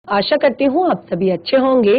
आशा करती हूँ आप सभी अच्छे होंगे,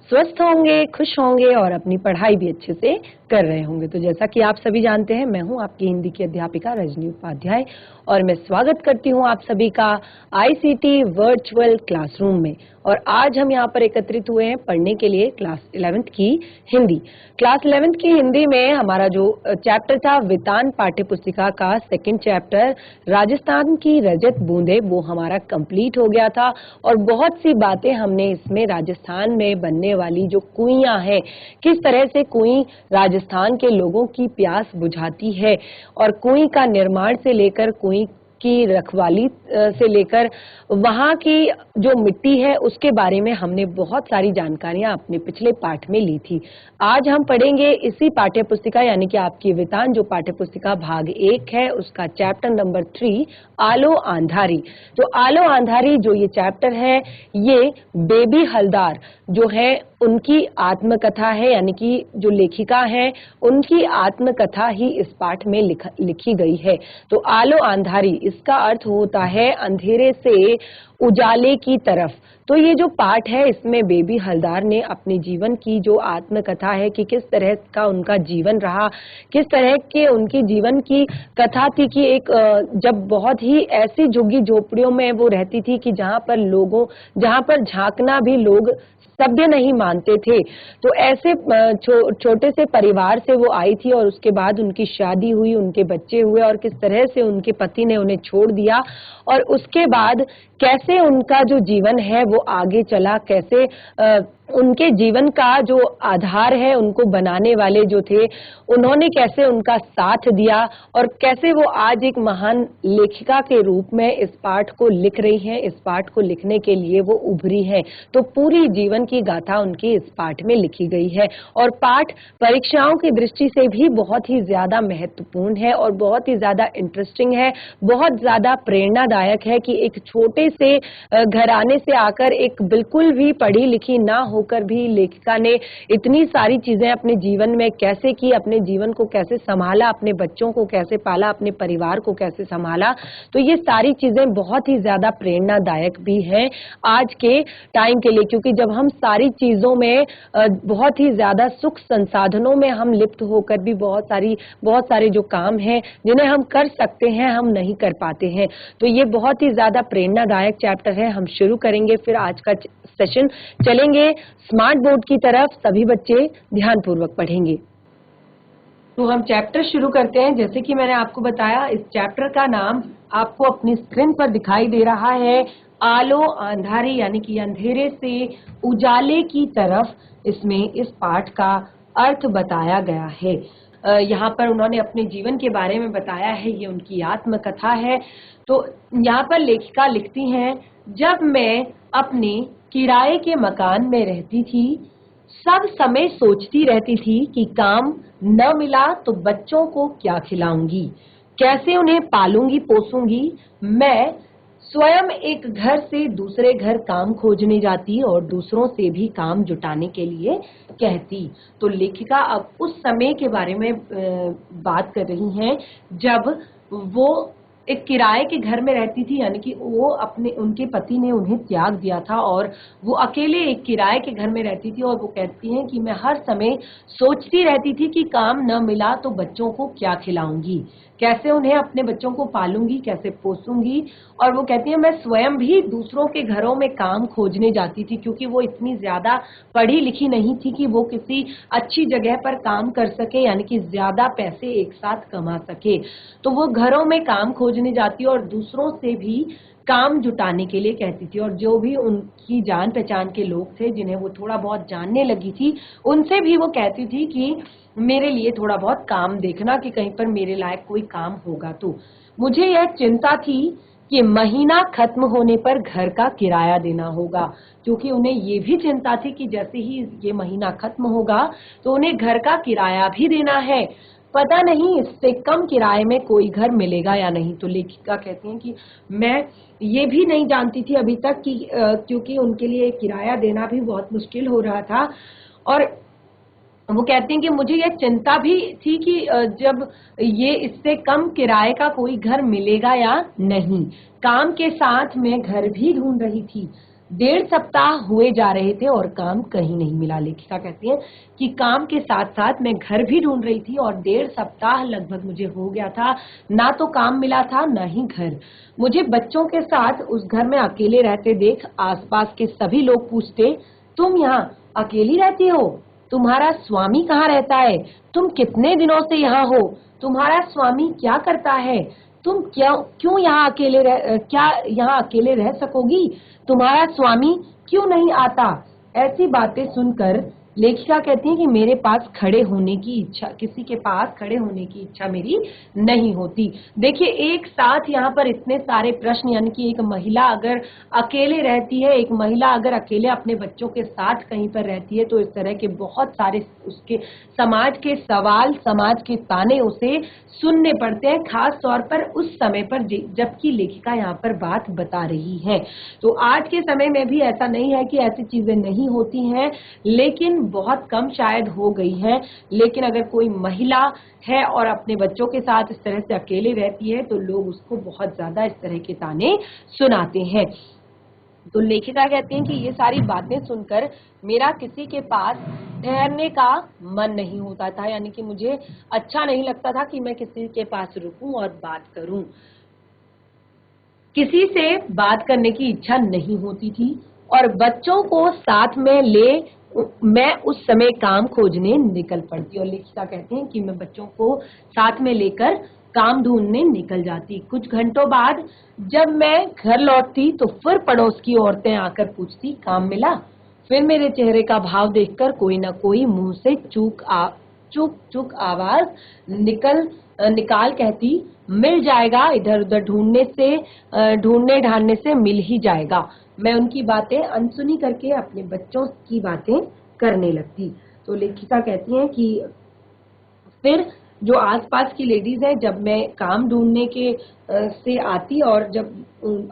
स्वस्थ होंगे, खुश होंगे और अपनी पढ़ाई भी अच्छे से कर रहे होंगे। तो जैसा कि आप सभी जानते हैं, मैं हूँ आपकी हिंदी की अध्यापिका रजनी उपाध्याय और मैं स्वागत करती हूँ आप सभी का आईसीटी वर्चुअल क्लासरूम में। और आज हम यहाँ पर एकत्रित हुए हैं पढ़ने के लिए क्लास 11th की हिंदी। क्लास 11th की हिंदी में हमारा जो चैप्टर था वितान पाठ्य पुस्तिका का सेकंड चैप्टर राजस्थान की रजत बूंदे, वो हमारा कंप्लीट हो गया था और बहुत सी बातें हमने इसमें राजस्थान में बनने वाली जो कुइयां हैं, किस तरह से कुई राजस्थान के लोगों की प्यास बुझाती है और कुई का निर्माण से लेकर कुई की रखवाली से लेकर वहां की जो मिट्टी है उसके बारे में हमने बहुत सारी जानकारियां अपने पिछले पाठ में ली थी। आज हम पढ़ेंगे इसी पाठ्य पुस्तिका यानी कि आपकी वितान जो पाठ्य पुस्तिका भाग 1 है उसका चैप्टर नंबर 3 आलो आंधारी। तो आलो आंधारी जो ये चैप्टर है, ये बेबी हलदार जो है उनकी आत्मकथा है, यानी कि जो लेखिका है उनकी आत्मकथा ही इस पाठ में लिखी गई है। तो आलो आंधारी इसका अर्थ होता है अंधेरे से उजाले की तरफ। तो ये जो पाठ है इसमें बेबी हलदार ने अपने जीवन की जो आत्मकथा है कि किस तरह का उनका जीवन रहा, किस तरह के उनकी जीवन की कथा थी कि एक जब बहुत ही ऐसी झुग्गी झोपड़ियों में वो रहती थी कि जहां पर झांकना भी लोग सभ्य नहीं मानते थे। तो ऐसे छोटे से परिवार से वो आई थी और उसके बाद उनकी शादी हुई, उनके बच्चे हुए और किस तरह से उनके पति ने उन्हें छोड़ दिया और उसके बाद कैसे उनका जो जीवन है वो आगे चला, कैसे उनके जीवन का जो आधार है उनको बनाने वाले जो थे उन्होंने कैसे उनका साथ दिया और कैसे वो आज एक महान लेखिका के रूप में इस पाठ को लिख रही हैं, इस पाठ को लिखने के लिए वो उभरी हैं। तो पूरी जीवन की गाथा उनकी इस पाठ में लिखी गई है और पाठ परीक्षाओं की दृष्टि से भी बहुत ही ज्यादा महत्वपूर्ण है और बहुत ही ज्यादा इंटरेस्टिंग है, बहुत ज्यादा प्रेरणादायक है कि एक छोटे से घराने से आकर एक बिल्कुल भी पढ़ी लिखी ना होकर भी लेखिका ने इतनी सारी चीजें अपने जीवन में कैसे की, अपने जीवन को कैसे संभाला, अपने बच्चों को कैसे पाला, अपने परिवार को कैसे संभाला। तो ये सारी चीजें बहुत ही ज्यादा प्रेरणादायक भी हैं आज के टाइम के लिए, क्योंकि जब हम सारी चीजों में बहुत ही ज्यादा सुख संसाधनों में हम लिप्त होकर भी बहुत सारे जो काम हैं जिन्हें हम कर सकते हैं हम नहीं कर पाते हैं। तो ये बहुत ही ज्यादा प्रेरणादायक चैप्टर है। हम शुरू करेंगे फिर आज का सेशन, चलेंगे स्मार्ट बोर्ड की तरफ। सभी बच्चे ध्यानपूर्वक पढ़ेंगे। तो हम चैप्टर शुरू करते हैं। जैसे कि मैंने आपको बताया, इस चैप्टर का नाम आपको अपनी स्क्रीन पर दिखाई दे रहा है, आलो अंधारी, यानी कि अंधेरे से उजाले की तरफ। इसमें इस पाठ का अर्थ बताया गया है। यहाँ पर उन्होंने अपने जीवन के बारे में बताया है, ये उनकी आत्मकथा है। तो यहाँ पर लेखिका लिखती हैं, जब मैं अपने किराए के मकान में रहती थी सब समय सोचती रहती थी कि काम न मिला तो बच्चों को क्या खिलाऊंगी, कैसे उन्हें पालूंगी पोसूंगी। मैं स्वयं एक घर से दूसरे घर काम खोजने जाती और दूसरों से भी काम जुटाने के लिए कहती। तो लेखिका अब उस समय के बारे में बात कर रही हैं जब वो एक किराए के घर में रहती थी, यानी कि वो उनके पति ने उन्हें त्याग दिया था और वो अकेले एक किराए के घर में रहती थी। और वो कहती हैं कि मैं हर समय सोचती रहती थी कि काम न मिला तो बच्चों को क्या खिलाऊंगी, कैसे उन्हें अपने बच्चों को पालूंगी, कैसे पोसूंगी। और वो कहती है मैं स्वयं भी दूसरों के घरों में काम खोजने जाती थी, क्योंकि वो इतनी ज्यादा पढ़ी लिखी नहीं थी कि वो किसी अच्छी जगह पर काम कर सके, यानी कि ज्यादा पैसे एक साथ कमा सके। तो वो घरों में काम खोजने जाती और दूसरों से भी काम जुटाने के लिए कहती थी। और जो भी उनकी जान पहचान के लोग थे जिन्हें वो थोड़ा बहुत जानने लगी थी, उनसे भी वो कहती थी कि मेरे लिए थोड़ा बहुत काम देखना कि कहीं पर मेरे लायक कोई काम होगा। तो मुझे यह चिंता थी कि महीना खत्म होने पर घर का किराया देना होगा, क्योंकि उन्हें ये भी चिंता थी कि जैसे ही ये महीना खत्म होगा तो उन्हें घर का किराया भी देना है। पता नहीं इससे कम किराए में कोई घर मिलेगा या नहीं। तो लेखिका कहती हैं कि मैं ये भी नहीं जानती थी अभी तक कि क्योंकि उनके लिए किराया देना भी बहुत मुश्किल हो रहा था। और वो कहती हैं कि मुझे यह चिंता भी थी कि जब ये इससे कम किराए का कोई घर मिलेगा या नहीं। काम के साथ मैं घर भी ढूंढ रही थी। 1.5 सप्ताह हुए जा रहे थे और काम कहीं नहीं मिला। लेखिका कहती है कि काम के साथ साथ मैं घर भी ढूंढ रही थी और 1.5 सप्ताह लगभग मुझे हो गया था, ना तो काम मिला था ना ही घर। मुझे बच्चों के साथ उस घर में अकेले रहते देख आसपास के सभी लोग पूछते, तुम यहाँ अकेली रहती हो? तुम्हारा स्वामी कहाँ रहता है? तुम कितने दिनों से यहाँ हो? तुम्हारा स्वामी क्या करता है? तुम क्यों यहाँ क्या यहाँ अकेले रह सकोगी? तुम्हारा स्वामी क्यों नहीं आता? ऐसी बातें सुनकर लेखिका कहती है कि मेरे पास खड़े होने की इच्छा, किसी के पास खड़े होने की इच्छा मेरी नहीं होती। देखिए, एक साथ यहाँ पर इतने सारे प्रश्न, यानी कि एक महिला अगर अकेले रहती है, एक महिला अगर अकेले अपने बच्चों के साथ कहीं पर रहती है, तो इस तरह के बहुत सारे उसके समाज के सवाल, समाज के ताने उसे सुनने पड़ते हैं, खास तौर पर उस समय पर जबकि लेखिका यहाँ पर बात बता रही है। तो आज के समय में भी ऐसा नहीं है कि ऐसी चीजें नहीं होती हैं, लेकिन बहुत कम शायद हो गई है। लेकिन अगर कोई महिला है और अपने बच्चों के साथ इस तरह से अकेले रहती है, तो लोग उसको बहुत ज्यादा इस तरह के ताने सुनाते हैं। तो लेखिका कहती हैं कि ये सारी बातें सुनकर मेरा किसी के पास ठहरने का मन नहीं होता था, यानी कि मुझे अच्छा नहीं लगता था कि मैं किसी के पास रुकूं और बात करूं। किसी से बात करने की इच्छा नहीं होती थी और बच्चों को साथ में ले मैं उस समय काम खोजने निकल पड़ती। और लेखिका कहते हैं कि मैं बच्चों को साथ में लेकर काम ढूंढने निकल जाती। कुछ घंटों बाद जब मैं घर लौटती तो फिर पड़ोस की औरतें आकर पूछती, काम मिला? फिर मेरे चेहरे का भाव देखकर कोई ना कोई मुंह से चुक चुक आवाज निकाल कहती, मिल जाएगा, इधर उधर ढूंढने ढांढने से मिल ही जाएगा। मैं उनकी बातें अनसुनी करके अपने बच्चों की बातें करने लगती। तो लेखिका कहती हैं कि फिर जो आसपास की लेडीज है, जब मैं काम ढूंढने के से आती और जब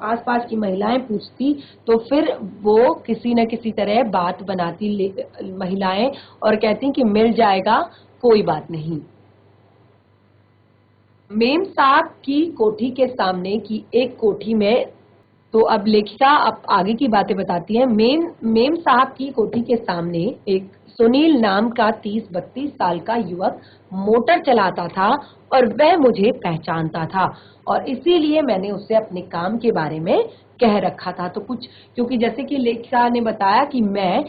आसपास की महिलाएं पूछती, तो फिर वो किसी न किसी तरह बात बनाती महिलाएं और कहती कि मिल जाएगा, कोई बात नहीं। मेम साहब की कोठी के सामने की एक कोठी में, तो अब लेखिका अब आगे की बातें बताती है। मेम साहब की कोठी के सामने एक सुनील नाम का 30-32 साल का युवक मोटर चलाता था और वह मुझे पहचानता था और इसीलिए मैंने उससे अपने काम के बारे में कह रखा था। तो कुछ, क्योंकि जैसे कि लेखिका ने बताया कि मैं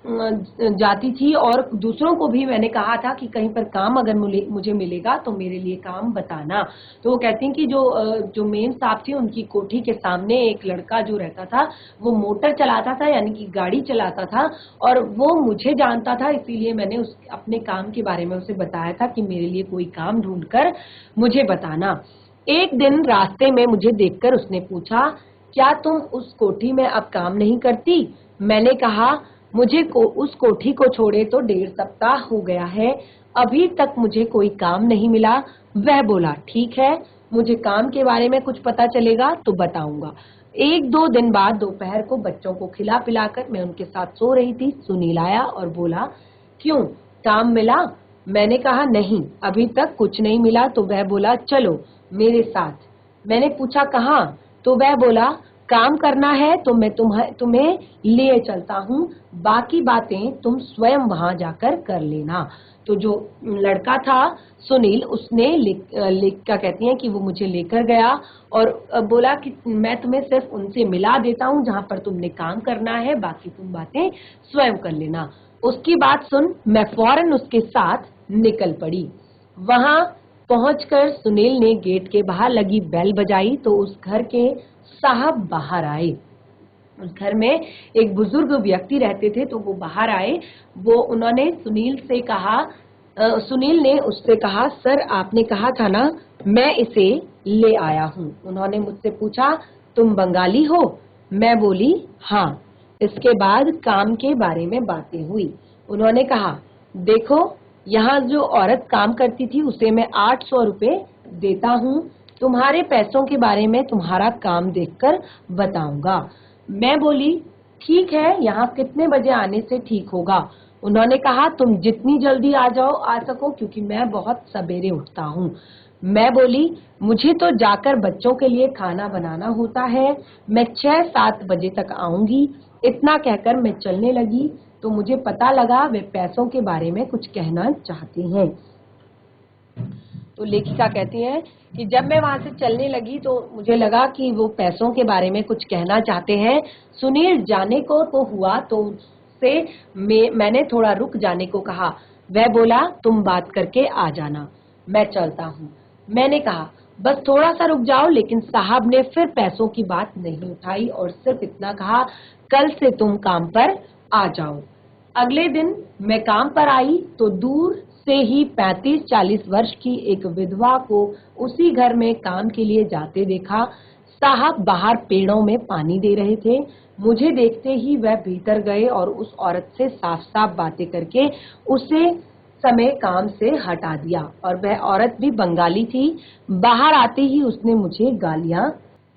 जाती थी और दूसरों को भी मैंने कहा था कि कहीं पर काम अगर मुझे मिलेगा तो मेरे लिए काम बताना। तो वो कहती हैं कि जो मेम साहब थी, उनकी कोठी के सामने एक लड़का जो रहता था, वो मोटर चलाता था, यानी कि गाड़ी चलाता था और वो मुझे जानता था, इसीलिए मैंने अपने काम के बारे में उसे बताया था कि मेरे लिए कोई काम ढूंढकर मुझे बताना। एक दिन रास्ते में मुझे देखकर उसने पूछा, क्या तुम उस कोठी में अब काम नहीं करती? मैंने कहा, मुझे उस कोठी को छोड़े तो 1.5 सप्ताह हो गया है, अभी तक मुझे कोई काम नहीं मिला। वह बोला, ठीक है, मुझे काम के बारे में कुछ पता चलेगा तो बताऊंगा। 1-2 दिन बाद दोपहर को बच्चों को खिला पिलाकर मैं उनके साथ सो रही थी। सुनील आया और बोला, क्यों, काम मिला? मैंने कहा, नहीं, अभी तक कुछ नहीं मिला। तो वह बोला, चलो मेरे साथ। मैंने पूछा, कहाँ? तो वह बोला, काम करना है तो मैं तुम्हें लिए चलता हूँ, बाकी बातें तुम स्वयं वहां जाकर कर लेना। तो जो लड़का था सुनील, उसने लेखिका कहती हैं कि वो मुझे लेकर गया और बोला कि मैं तुम्हें सिर्फ उनसे मिला देता हूँ जहां पर तुमने काम करना है, बाकी तुम बातें स्वयं कर लेना। उसकी बात सुन मैं फौरन उसके साथ निकल पड़ी। वहां पहुंचकर सुनील ने गेट के बाहर लगी बेल बजाई तो उस घर के साहब बाहर आए। उस घर में एक बुजुर्ग व्यक्ति रहते थे, तो वो बाहर आए। उन्होंने सुनील ने उससे कहा, सर आपने कहा था ना, मैं इसे ले आया हूँ। उन्होंने मुझसे पूछा, तुम बंगाली हो? मैं बोली, हाँ। इसके बाद काम के बारे में बातें हुई। उन्होंने कहा, देखो, यहाँ जो औरत काम करती थी उसे मैं 800 रुपए देता हूँ, तुम्हारे पैसों के बारे में तुम्हारा काम देखकर बताऊंगा। मैं बोली, ठीक है, यहाँ कितने बजे आने से ठीक होगा? उन्होंने कहा, तुम जितनी जल्दी आ सको, क्योंकि मैं बहुत सवेरे उठता हूँ। मैं बोली, मुझे तो जाकर बच्चों के लिए खाना बनाना होता है, मैं 6-7 बजे तक आऊंगी। इतना कहकर मैं चलने लगी तो मुझे पता लगा वे पैसों के बारे में कुछ कहना चाहती हैं। तो लेखिका कहती है कि जब मैं वहां से चलने लगी तो मुझे लगा कि वो पैसों के बारे में कुछ कहना चाहते हैं। सुनील जाने को तो हुआ तो उससे मैंने थोड़ा रुक जाने को कहा। वह बोला, तुम बात करके आ जाना, मैं चलता हूँ। मैंने कहा, बस थोड़ा सा रुक जाओ, लेकिन साहब ने फिर पैसों की बात नहीं उठाई और सिर्फ इतना कहा, कल से तुम काम पर आ जाओ। अगले दिन मैं काम पर आई तो दूर से ही 35-40 वर्ष की एक विधवा को उसी घर में काम के लिए जाते देखा। साहब बाहर पेड़ों में पानी दे रहे थे। मुझे देखते ही वह भीतर गए और उस औरत से साफ साफ बातें करके उसे समय काम से हटा दिया। और वह औरत भी बंगाली थी। बाहर आते ही उसने मुझे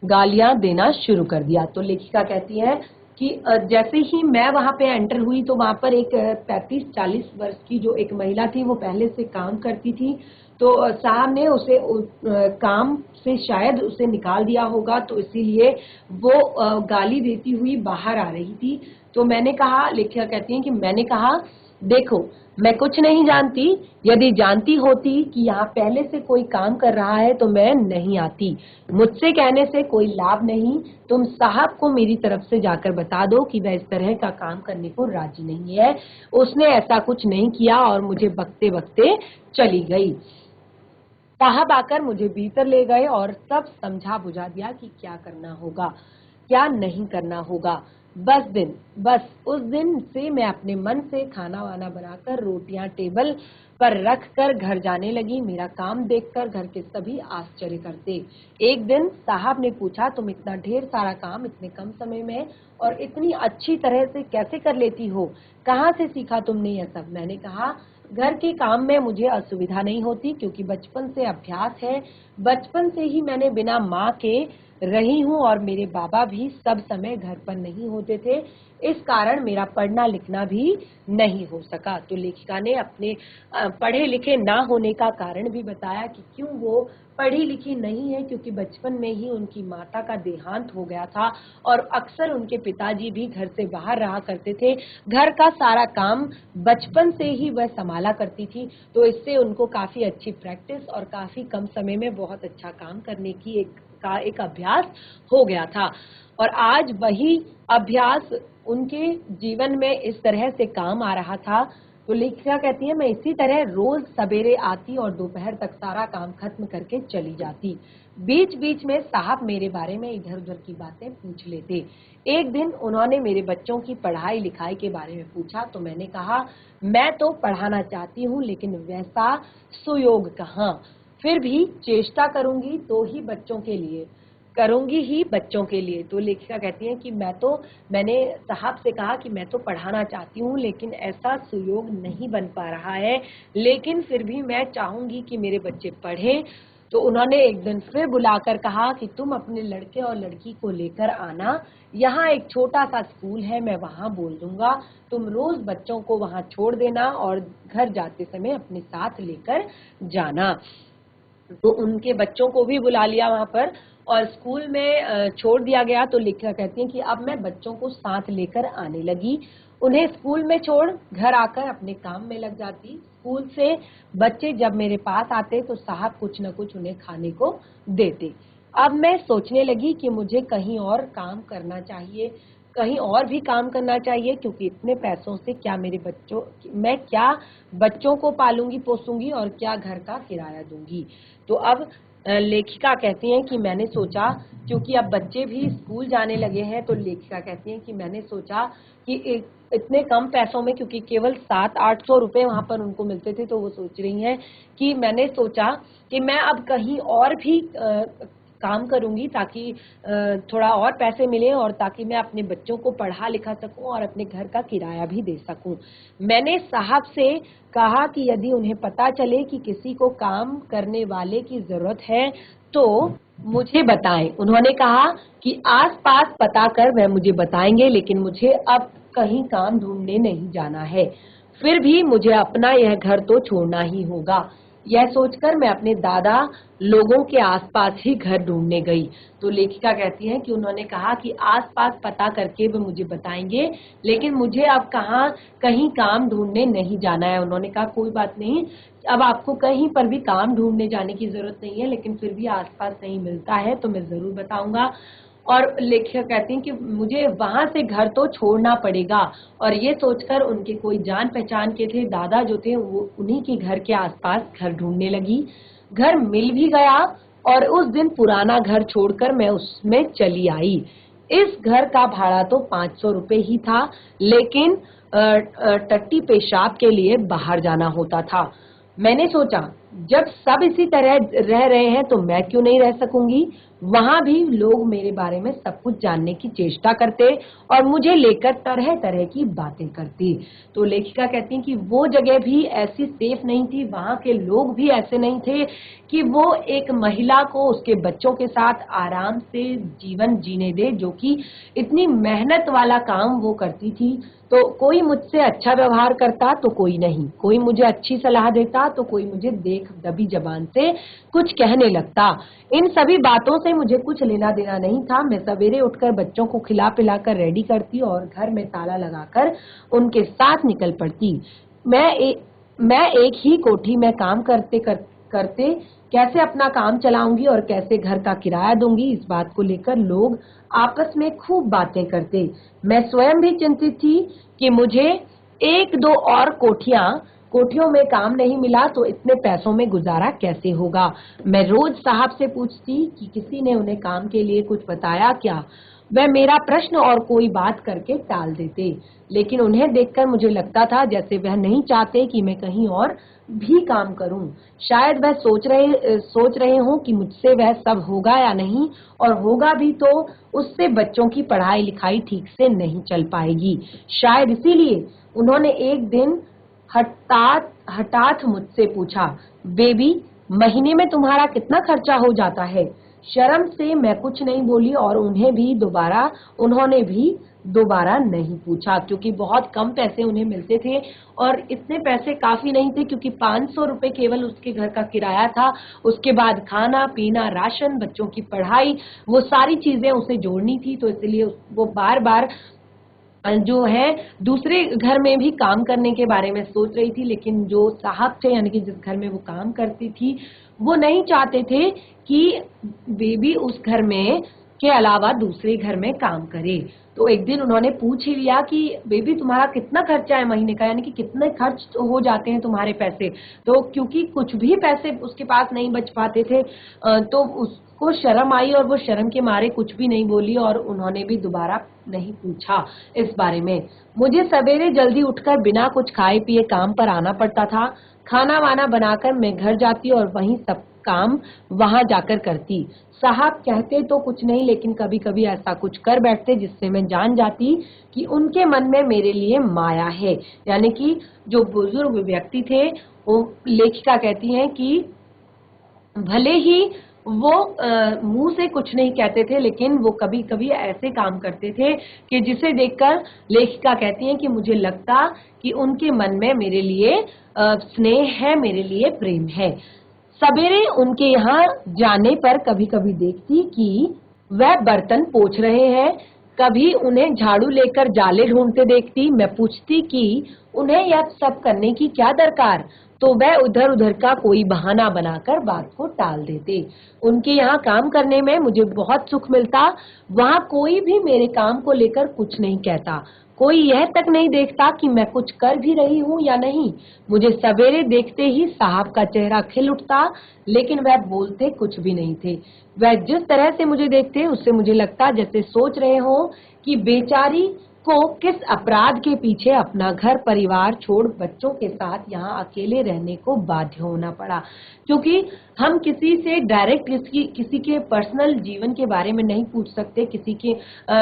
गालियां देना शुरू कर दिया। तो लेखिका कहती है कि जैसे ही मैं वहां पे एंटर हुई तो वहां पर एक 35-40 वर्ष की जो एक महिला थी वो पहले से काम करती थी। तो साहब ने उसे काम से शायद उसे निकाल दिया होगा, तो इसीलिए वो गाली देती हुई बाहर आ रही थी। तो मैंने कहा, लेखिका कहती है कि मैंने कहा, देखो मैं कुछ नहीं जानती, यदि जानती होती कि यहाँ पहले से कोई काम कर रहा है तो मैं नहीं आती। मुझसे कहने से कोई लाभ नहीं, तुम साहब को मेरी तरफ से जाकर बता दो कि वह इस तरह का काम करने को राजी नहीं है। उसने ऐसा कुछ नहीं किया और मुझे बकते बकते चली गई। साहब आकर मुझे भीतर ले गए और सब समझा बुझा दिया कि क्या करना होगा, क्या नहीं करना होगा। बस उस दिन से मैं अपने मन से खाना वाना बनाकर रोटियां टेबल पर रख कर घर जाने लगी। मेरा काम देखकर घर के सभी आश्चर्य करते। एक दिन साहब ने पूछा, तुम इतना ढेर सारा काम इतने कम समय में और इतनी अच्छी तरह से कैसे कर लेती हो, कहाँ से सीखा तुमने यह सब? मैंने कहा, घर के काम में मुझे असुविधा नहीं होती क्योंकि बचपन से अभ्यास है। बचपन से ही मैंने बिना माँ के रही हूँ और मेरे बाबा भी सब समय घर पर नहीं होते थे, इस कारण मेरा पढ़ना लिखना भी नहीं हो सका। तो लेखिका ने अपने पढ़े लिखे ना होने का कारण भी बताया कि क्यों वो पढ़ी लिखी नहीं है, क्योंकि बचपन में ही उनकी माता का देहांत हो गया था और अक्सर उनके पिताजी भी घर से बाहर रहा करते थे। घर का सारा काम बचपन से ही वह संभाला करती थी, तो इससे उनको काफी अच्छी प्रैक्टिस और काफी कम समय में बहुत अच्छा काम करने की एक अभ्यास हो गया था। और आज वही अभ्यास उनके जीवन में इस तरह से काम आ रहा था। तो लेखिका कहती है, मैं इसी तरह रोज सवेरे आती और दोपहर तक सारा काम खत्म करके चली जाती। बीच बीच में साहब मेरे बारे में इधर उधर की बातें पूछ लेते। एक दिन उन्होंने मेरे बच्चों की पढ़ाई लिखाई के बारे में पूछा तो मैंने कहा, मैं तो पढ़ाना चाहती हूँ लेकिन वैसा सुयोग कहाँ, फिर भी चेष्टा करूंगी तो ही बच्चों के लिए करूंगी ही बच्चों के लिए। तो लेखिका कहती है कि मैंने साहब से कहा कि मैं तो पढ़ाना चाहती हूँ लेकिन ऐसा सुयोग नहीं बन पा रहा है, लेकिन फिर भी मैं चाहूंगी कि मेरे बच्चे पढ़ें। तो उन्होंने एक दिन फिर बुलाकर कहा कि तुम अपने लड़के और लड़की को लेकर आना, यहाँ एक छोटा सा स्कूल है, मैं वहाँ बोल दूंगा, तुम रोज बच्चों को वहाँ छोड़ देना और घर जाते समय अपने साथ लेकर जाना। तो उनके बच्चों को भी बुला लिया वहां पर और स्कूल में छोड़ दिया गया। तो लेखिका कहती हैं कि अब मैं बच्चों को साथ लेकर आने लगी, उन्हें स्कूल में छोड़ घर आकर अपने काम में लग जाती। स्कूल से बच्चे जब मेरे पास आते तो साहब कुछ न कुछ उन्हें खाने को देते। अब मैं सोचने लगी कि मुझे कहीं और काम करना चाहिए, कहीं और भी काम करना चाहिए, क्योंकि इतने पैसों से मैं क्या बच्चों को पालूंगी पोसूंगी और क्या घर का किराया दूंगी। तो अब लेखिका कहती हैं कि मैंने सोचा, क्योंकि अब बच्चे भी स्कूल जाने लगे हैं, तो लेखिका कहती हैं कि मैंने सोचा कि इतने कम पैसों में, क्योंकि केवल 700-800 रुपए वहां पर उनको मिलते थे, तो वो सोच रही हैं कि मैंने सोचा कि मैं अब कहीं और भी काम करूंगी ताकि थोड़ा और पैसे मिले और ताकि मैं अपने बच्चों को पढ़ा लिखा सकूं और अपने घर का किराया भी दे सकूं। मैंने साहब से कहा कि यदि उन्हें पता चले कि किसी को काम करने वाले की जरूरत है तो मुझे बताएं। उन्होंने कहा कि आसपास पता कर वह मुझे बताएंगे, लेकिन मुझे अब कहीं काम ढूंढने नहीं जाना है, फिर भी मुझे अपना यह घर तो छोड़ना ही होगा। यह सोचकर मैं अपने दादा लोगों के आसपास ही घर ढूंढने गई। तो लेखिका कहती हैं कि उन्होंने कहा कि आसपास पता करके वो मुझे बताएंगे, लेकिन मुझे अब कहीं काम ढूंढने नहीं जाना है। उन्होंने कहा कोई बात नहीं, अब आपको कहीं पर भी काम ढूंढने जाने की जरूरत नहीं है, लेकिन फिर भी आसपास कहीं मिलता है तो मैं जरूर बताऊंगा। और लेखिका कहती हैं कि मुझे वहां से घर तो छोड़ना पड़ेगा, और ये सोचकर उनके कोई जान पहचान के थे दादा जो थे, वो उन्हीं के घर के आसपास घर ढूंढने लगी। घर मिल भी गया और उस दिन पुराना घर छोड़कर मैं उसमें चली आई। इस घर का भाड़ा तो 500 रुपए ही था, लेकिन टट्टी पेशाब के लिए बाहर जाना होता था। मैंने सोचा जब सब इसी तरह रह रहे हैं तो मैं क्यों नहीं रह सकूंगी। वहां भी लोग मेरे बारे में सब कुछ जानने की चेष्टा करते और मुझे लेकर तरह तरह की बातें करती। तो लेखिका कहती हैं कि वो जगह भी ऐसी सेफ नहीं थी, वहां के लोग भी ऐसे नहीं थे कि वो एक महिला को उसके बच्चों के साथ आराम से जीवन जीने दे, जो कि इतनी मेहनत वाला काम वो करती थी। तो कोई मुझसे अच्छा व्यवहार करता तो कोई नहीं, कोई मुझे अच्छी सलाह देता तो कोई मुझे देख दबी जबान से कुछ कहने लगता। इन सभी बातों से मुझे कुछ लेना देना नहीं था। मैं सवेरे उठकर बच्चों को खिला पिलाकर रेडी करती और घर में ताला लगाकर उनके साथ निकल पड़ती। मैं एक ही कोठी में काम करते कैसे अपना काम चलाऊंगी और कैसे घर का किराया दूंगी, इस बात को लेकर लोग आपस में खूब बातें करते। मैं स्वयं भी चिंतित थी कि मुझे एक दो और कोठियों में काम नहीं मिला तो इतने पैसों में गुजारा कैसे होगा। मैं रोज साहब से पूछती कि किसी ने उन्हें काम के लिए कुछ बताया क्या। वह मेरा प्रश्न और कोई बात करके टाल देते, लेकिन उन्हें देखकर मुझे लगता था जैसे वह नहीं चाहते कि मैं कहीं और भी काम करूं। शायद वह सोच रहे हों कि मुझसे वह सब होगा या नहीं, और होगा भी तो उससे बच्चों की पढ़ाई लिखाई ठीक से नहीं चल पाएगी। शायद इसीलिए उन्होंने एक दिन हठात मुझसे पूछा, बेबी महीने में तुम्हारा कितना खर्चा हो जाता है। शर्म से मैं कुछ नहीं बोली और उन्होंने भी दोबारा नहीं पूछा, क्योंकि बहुत कम पैसे उन्हें मिलते थे और इतने पैसे काफी नहीं थे, क्योंकि 500 रुपए केवल उसके घर का किराया था। उसके बाद खाना पीना, राशन, बच्चों की पढ़ाई, वो सारी चीजें उसे जोड़नी थी। तो इसलिए वो बार बार जो है दूसरे घर में भी काम करने के बारे में सोच रही थी, लेकिन जो साहब थे यानी कि जिस घर में वो काम करती थी, वो नहीं चाहते थे कि बेबी उस घर में के अलावा दूसरे घर में काम करे। तो एक दिन उन्होंने पूछ ही लिया कि बेबी तुम्हारा कितना खर्चा है महीने का, यानी कि कितने खर्च हो जाते हैं तुम्हारे पैसे। तो क्योंकि कुछ भी पैसे उसके पास नहीं बच पाते थे, तो उसको शर्म आई और वो शर्म के मारे कुछ भी नहीं बोली और उन्होंने भी दोबारा नहीं पूछा इस बारे में। मुझे सवेरे जल्दी उठकर बिना कुछ खाए पिए काम पर आना पड़ता था। खाना वाना बनाकर मैं घर जाती और वहीं सब काम वहां जाकर करती। साहब कहते तो कुछ नहीं, लेकिन कभी कभी ऐसा कुछ कर बैठते जिससे मैं जान जाती कि उनके मन में मेरे लिए माया है। यानी कि जो बुजुर्ग व्यक्ति थे, वो लेखिका कहती हैं कि भले ही वो मुंह से कुछ नहीं कहते थे, लेकिन वो कभी कभी ऐसे काम करते थे कि जिसे देखकर लेखिका कहती हैं कि मुझे लगता कि उनके मन में मेरे लिए स्नेह है, मेरे लिए प्रेम है। सवेरे उनके यहाँ जाने पर कभी कभी देखती कि वह बर्तन पोंछ रहे हैं, कभी उन्हें झाड़ू लेकर जाले ढूंढते देखती। मैं पूछती कि उन्हें यह सब करने की क्या दरकार, तो वह उधर उधर का कोई बहाना बनाकर बात को टाल देते। उनके यहाँ काम करने में मुझे बहुत सुख मिलता। वहाँ कोई भी मेरे काम को लेकर कुछ नहीं कहता, कोई यह तक नहीं देखता कि मैं कुछ कर भी रही हूँ या नहीं। मुझे सवेरे देखते ही साहब का चेहरा खिल उठता, लेकिन वह बोलते कुछ भी नहीं थे। वह जिस तरह से मुझे देखते उससे मुझे लगता जैसे सोच रहे हो कि बेचारी को किस अपराध के पीछे अपना घर परिवार छोड़ बच्चों के साथ यहाँ अकेले रहने को बाध्य होना पड़ा। क्योंकि हम किसी से डायरेक्ट किसी के पर्सनल जीवन के बारे में नहीं पूछ सकते, किसी के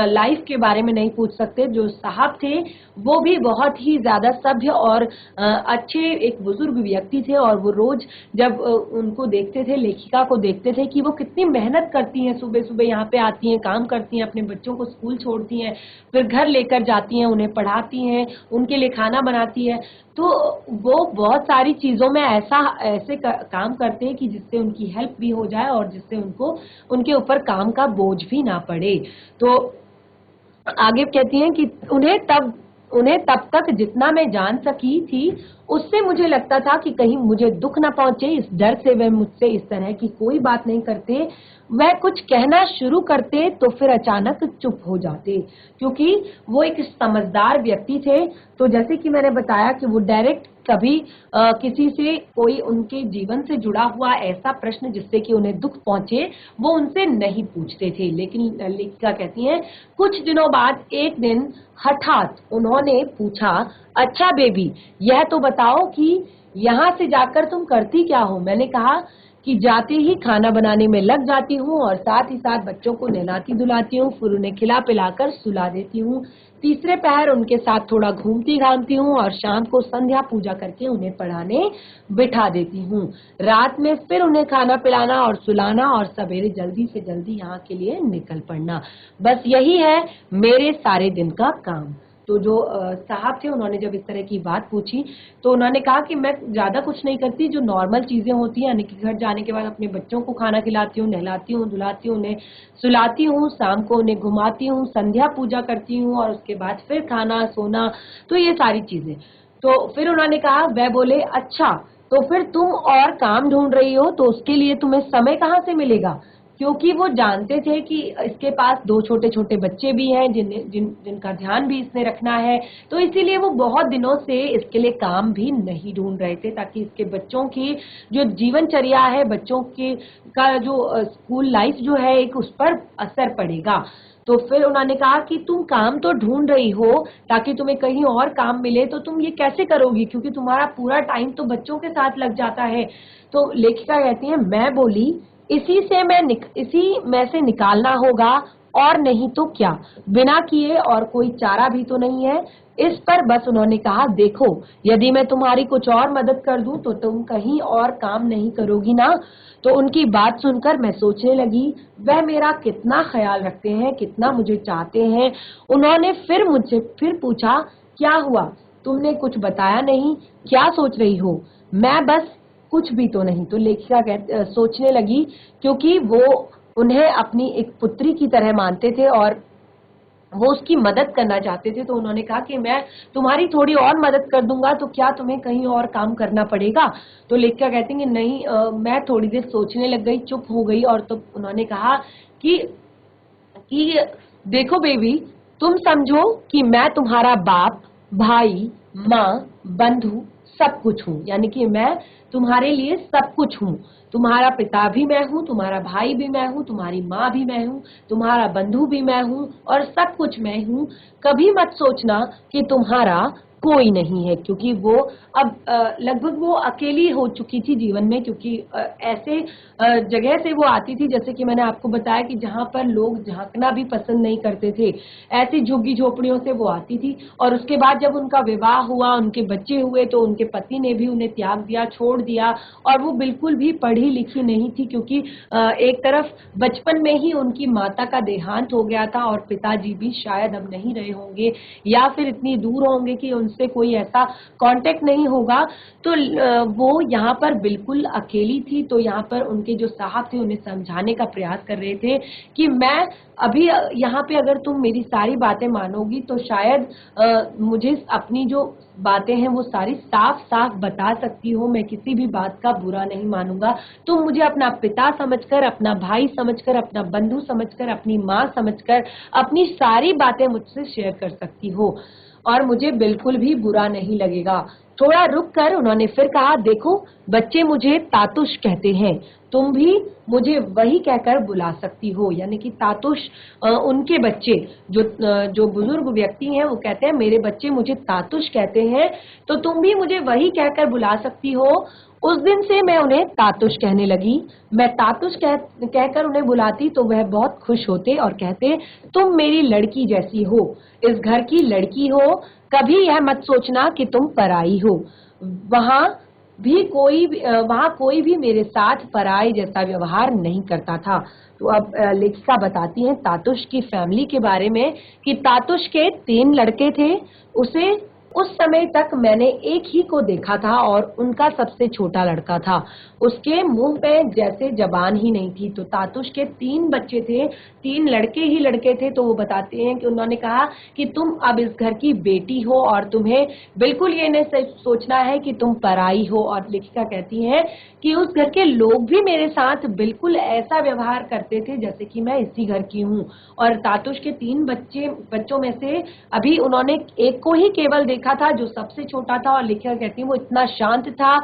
लाइफ के बारे में नहीं पूछ सकते। जो साहब थे वो भी बहुत ही ज्यादा सभ्य और अच्छे एक बुजुर्ग व्यक्ति थे, और वो रोज जब उनको देखते थे, लेखिका को देखते थे कि वो कितनी मेहनत करती हैं, सुबह सुबह यहाँ पे आती हैं, काम करती हैं, अपने बच्चों को स्कूल छोड़ती हैं, फिर घर लेकर लेकर जाती हैं, उन्हें पढ़ाती हैं, उनके लिए खाना बनाती है। तो वो बहुत सारी चीजों में ऐसे काम करते हैं कि जिससे उनकी हेल्प भी हो जाए और जिससे उनको उनके ऊपर काम का बोझ भी ना पड़े। तो आगे कहती हैं कि उन्हें तब तक जितना मैं जान सकी थी, उससे मुझे लगता था कि कहीं मुझे दुख ना पहुंचे, इस डर से वह मुझसे इस तरह की कोई बात नहीं करते। वह कुछ कहना शुरू करते तो फिर अचानक चुप हो जाते, क्योंकि वो एक समझदार व्यक्ति थे। तो जैसे कि मैंने बताया कि वो डायरेक्ट कभी किसी से कोई उनके जीवन से जुड़ा हुआ ऐसा प्रश्न जिससे कि उन्हें दुख पहुंचे, वो उनसे नहीं पूछते थे। लेकिन लेखिका कहती हैं, कुछ दिनों बाद एक दिन हठात उन्होंने पूछा, अच्छा बेबी, यह तो बताओ कि यहाँ से जाकर तुम करती क्या हो? मैंने कहा कि जाते ही खाना बनाने में लग जाती हूँ और साथ ही साथ बच्चों को नहलाती धुलाती हूँ, फिर उन्हें खिला पिलाकर सुला देती हूँ। तीसरे पहर उनके साथ थोड़ा घूमती घामती हूँ और शाम को संध्या पूजा करके उन्हें पढ़ाने बिठा देती हूँ। रात में फिर उन्हें खाना पिलाना और सुलाना और सवेरे जल्दी से जल्दी यहाँ के लिए निकल पड़ना। बस यही है मेरे सारे दिन का काम। तो जो साहब थे, उन्होंने जब इस तरह की बात पूछी तो उन्होंने कहा कि मैं ज्यादा कुछ नहीं करती, जो नॉर्मल चीजें होती हैं, यानी कि घर जाने के बाद अपने बच्चों को खाना खिलाती हूँ, नहलाती हूँ, धुलाती हूँ, उन्हें सुलाती हूँ, शाम को उन्हें घुमाती हूँ, संध्या पूजा करती हूँ और उसके बाद फिर खाना, सोना, तो ये सारी चीजें। तो फिर उन्होंने कहा, वह बोले, अच्छा तो फिर तुम और काम ढूंढ रही हो, तो उसके लिए तुम्हें समय कहाँ से मिलेगा? क्योंकि वो जानते थे कि इसके पास 2 छोटे-छोटे बच्चे भी हैं जिनका ध्यान भी इसने रखना है, तो इसीलिए वो बहुत दिनों से इसके लिए काम भी नहीं ढूंढ रहे थे, ताकि इसके बच्चों की जो जीवनचर्या है, बच्चों की का जो स्कूल लाइफ जो है, एक उस पर असर पड़ेगा। तो फिर उन्होंने कहा कि तुम काम तो ढूंढ रही हो ताकि तुम्हें कहीं और काम मिले, तो तुम ये कैसे करोगी, क्योंकि तुम्हारा पूरा टाइम तो बच्चों के साथ लग जाता है। तो लेखिका कहती है, मैं बोली, इसी में से निकालना होगा और नहीं तो क्या, बिना किए और कोई चारा भी तो नहीं है। इस पर बस उन्होंने कहा, देखो, यदि मैं तुम्हारी कुछ और मदद कर दूं तो तुम कहीं और काम नहीं करोगी ना। तो उनकी बात सुनकर मैं सोचने लगी, वह मेरा कितना ख्याल रखते हैं, कितना मुझे चाहते हैं। उन्होंने फिर मुझसे पूछा, क्या हुआ, तुमने कुछ बताया नहीं, क्या सोच रही हो? मैं बस कुछ भी तो नहीं। तो लेखिका सोचने लगी, क्योंकि वो उन्हें अपनी एक पुत्री की तरह मानते थे और वो उसकी मदद करना चाहते थे। तो उन्होंने कहा कि मैं तुम्हारी थोड़ी और मदद कर दूंगा, तो क्या तुम्हें कहीं और काम करना पड़ेगा? तो लेखिका कहती हैं, नहीं, मैं थोड़ी देर सोचने लग गई, चुप हो गई और तो उन्होंने कहा कि देखो बेबी, तुम समझो कि मैं तुम्हारा बाप, भाई, माँ, बंधु सब कुछ हूँ, यानी कि मैं तुम्हारे लिए सब कुछ हूँ। तुम्हारा पिता भी मैं हूँ, तुम्हारा भाई भी मैं हूँ, तुम्हारी माँ भी मैं हूँ, तुम्हारा बंधु भी मैं हूँ और सब कुछ मैं हूँ। कभी मत सोचना कि तुम्हारा कोई नहीं है, क्योंकि वो अब लगभग वो अकेली हो चुकी थी जीवन में, क्योंकि ऐसे जगह से वो आती थी, जैसे कि मैंने आपको बताया कि जहाँ पर लोग झांकना भी पसंद नहीं करते थे, ऐसी झुग्गी झोपड़ियों से वो आती थी। और उसके बाद जब उनका विवाह हुआ, उनके बच्चे हुए, तो उनके पति ने भी उन्हें त्याग दिया, छोड़ दिया और वो बिल्कुल भी पढ़ी लिखी नहीं थी, क्योंकि एक तरफ बचपन में ही उनकी माता का देहांत हो गया था और पिताजी भी शायद अब नहीं रहे होंगे या फिर इतनी दूर होंगे कि उनसे कोई ऐसा कांटेक्ट नहीं होगा। तो वो यहाँ पर बिल्कुल अकेली थी। तो यहाँ पर उनके जो साहब थे उन्हें समझाने का प्रयास कर रहे थे कि मैं अभी यहाँ पे अगर तुम मेरी सारी बातें मानोगी तो शायद मुझे अपनी जो बातें हैं वो सारी साफ साफ बता सकती हो, मैं किसी भी बात का बुरा नहीं मानूंगा। तुम मुझे अपना पिता समझकर, अपना भाई समझकर, अपना बंधु समझकर, अपनी माँ समझकर अपनी सारी बातें मुझसे शेयर कर सकती हो और मुझे बिल्कुल भी बुरा नहीं लगेगा। थोड़ा रुक कर उन्होंने फिर कहा, देखो, बच्चे मुझे तातुश कहते हैं, तुम भी मुझे वही कहकर बुला सकती हो। यानी कि तातुश उनके बच्चे, जो बुजुर्ग व्यक्ति हैं, वो कहते हैं मेरे बच्चे मुझे तातुश कहते हैं, तो तुम भी मुझे वही कहकर बुला सकती हो। उस दिन से मैं उन्हें तातुश कहने लगी। मैं तातुश कहकर उन्हें बुलाती तो वह बहुत खुश होते और कहते, तुम मेरी लड़की जैसी हो, इस घर की लड़की हो, कभी यह मत सोचना कि तुम पराई हो। वहाँ वहां कोई भी मेरे साथ पराई जैसा व्यवहार नहीं करता था। तो अब लेखिका बताती हैं तातुश की फैमिली के बारे में कि तातुश के 3 लड़के थे। उसे उस समय तक मैंने एक ही को देखा था और उनका सबसे छोटा लड़का था। उसके मुंह पे जैसे जबान ही नहीं थी। तो तातुश के 3 बच्चे थे, 3 लड़के ही लड़के थे। तो वो बताते हैं कि उन्होंने कहा कि तुम अब इस घर की बेटी हो और तुम्हें बिल्कुल ये नहीं सोचना है कि तुम पराई हो। और लेखिका कहती है कि उस घर के लोग भी मेरे साथ बिल्कुल ऐसा व्यवहार करते थे जैसे कि मैं इसी घर की हूँ। और तातुश के 3 बच्चों में से अभी उन्होंने एक को ही केवल देखा था जो सबसे छोटा था। और लेखिका कहती है वो इतना शांत था,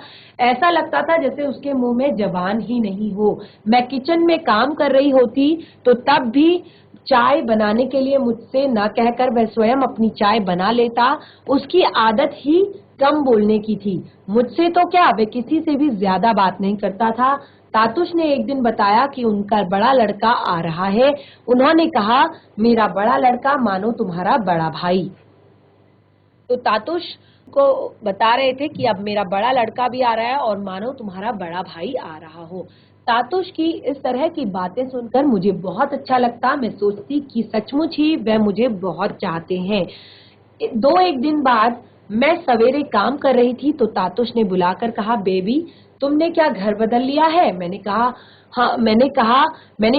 ऐसा लगता था जैसे उसके मुंह में जबान ही नहीं हो। मैं किचन में काम कर रही होती तो तब भी चाय बनाने के लिए मुझसे ना कहकर वह स्वयं अपनी चाय बना लेता। उसकी आदत ही कम बोलने की थी। मुझसे तो क्या, वह किसी से भी ज्यादा बात नहीं करता था। तातुश ने एक दिन बताया कि उनका बड़ा लड़का आ रहा है। उन्होंने कहा, मेरा बड़ा लड़का मानो तुम्हारा बड़ा भाई। तो तातुश को बता रहे थे कि अब मेरा बड़ा लड़का भी आ रहा है और मानो तुम्हारा बड़ा भाई आ रहा हो। तातुश की इस तरह की बातें सुनकर मुझे बहुत अच्छा लगता। मैं सोचती कि सचमुच ही वह मुझे बहुत चाहते हैं। 2-1 दिन बाद मैं सवेरे काम कर रही थी तो तातुश ने बुलाकर कहा, बेबी तुमने क्या घर बदल लिया है? मैंने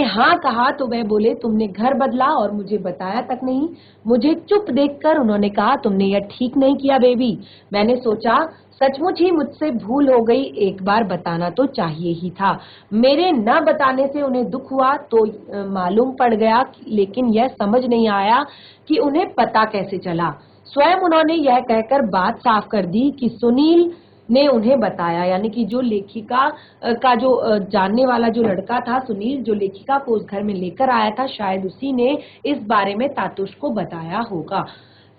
हाँ कहा तो वह बोले, तुमने घर बदला और मुझे बताया तक नहीं। मुझे चुप देखकर उन्होंने कहा, तुमने यह ठीक नहीं किया बेबी। मैंने सोचा सचमुच ही मुझसे भूल हो गई, एक बार बताना तो चाहिए ही था। मेरे न बताने से उन्हें दुख हुआ तो मालूम पड़ गया, लेकिन यह समझ नहीं आया कि उन्हें पता कैसे चला। स्वयं उन्होंने यह कहकर बात साफ कर दी कि सुनील ने उन्हें बताया। यानी कि जो लेखिका का जो जानने वाला जो लड़का था सुनील, जो लेखिका को उस घर में लेकर आया था, शायद उसी ने इस बारे में तातुश को बताया होगा।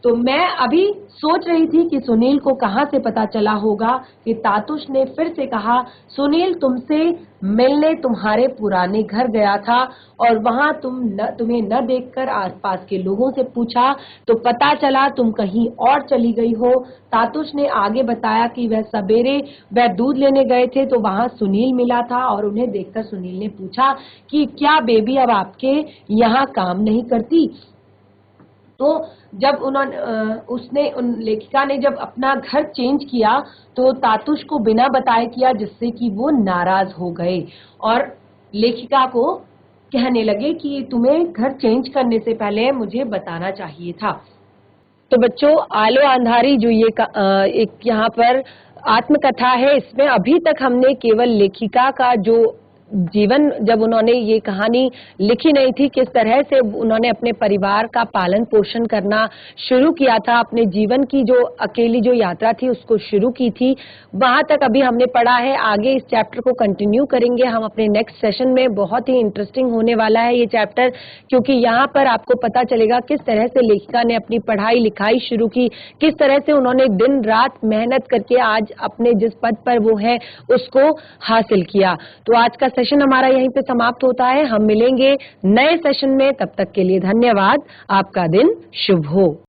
तो मैं अभी सोच रही थी कि सुनील को कहां से पता चला होगा कि तातुश ने फिर से कहा, सुनील तुमसे मिलने तुम्हारे पुराने घर गया था और वहां तुम्हें न देखकर आसपास के लोगों से पूछा तो पता चला तुम कहीं और चली गई हो। तातुश ने आगे बताया कि वह सवेरे वह दूध लेने गए थे तो वहां सुनील मिला था और उन्हें देखकर सुनील ने पूछा कि क्या बेबी अब आपके यहाँ काम नहीं करती? तो जब उन लेखिका ने जब अपना घर चेंज किया तो तातुश को बिना बताए किया, जिससे कि वो नाराज हो गए और लेखिका को कहने लगे कि तुम्हें घर चेंज करने से पहले मुझे बताना चाहिए था। तो बच्चों, आलो अंधारी जो एक यहाँ पर आत्मकथा है, इसमें अभी तक हमने केवल लेखिका का जो जीवन, जब उन्होंने ये कहानी लिखी नहीं थी, किस तरह से उन्होंने अपने परिवार का पालन पोषण करना शुरू किया था, अपने जीवन की जो अकेली जो यात्रा थी उसको शुरू की थी, वहां तक अभी हमने पढ़ा है। आगे इस चैप्टर को कंटिन्यू करेंगे हम अपने नेक्स्ट सेशन में। बहुत ही इंटरेस्टिंग होने वाला है ये चैप्टर, क्योंकि यहाँ पर आपको पता चलेगा किस तरह से लेखिका ने अपनी पढ़ाई लिखाई शुरू की, किस तरह से उन्होंने दिन रात मेहनत करके आज अपने जिस पद पर वो है उसको हासिल किया। तो आज का सेशन हमारा यहीं पे समाप्त होता है। हम मिलेंगे नए सेशन में, तब तक के लिए धन्यवाद। आपका दिन शुभ हो।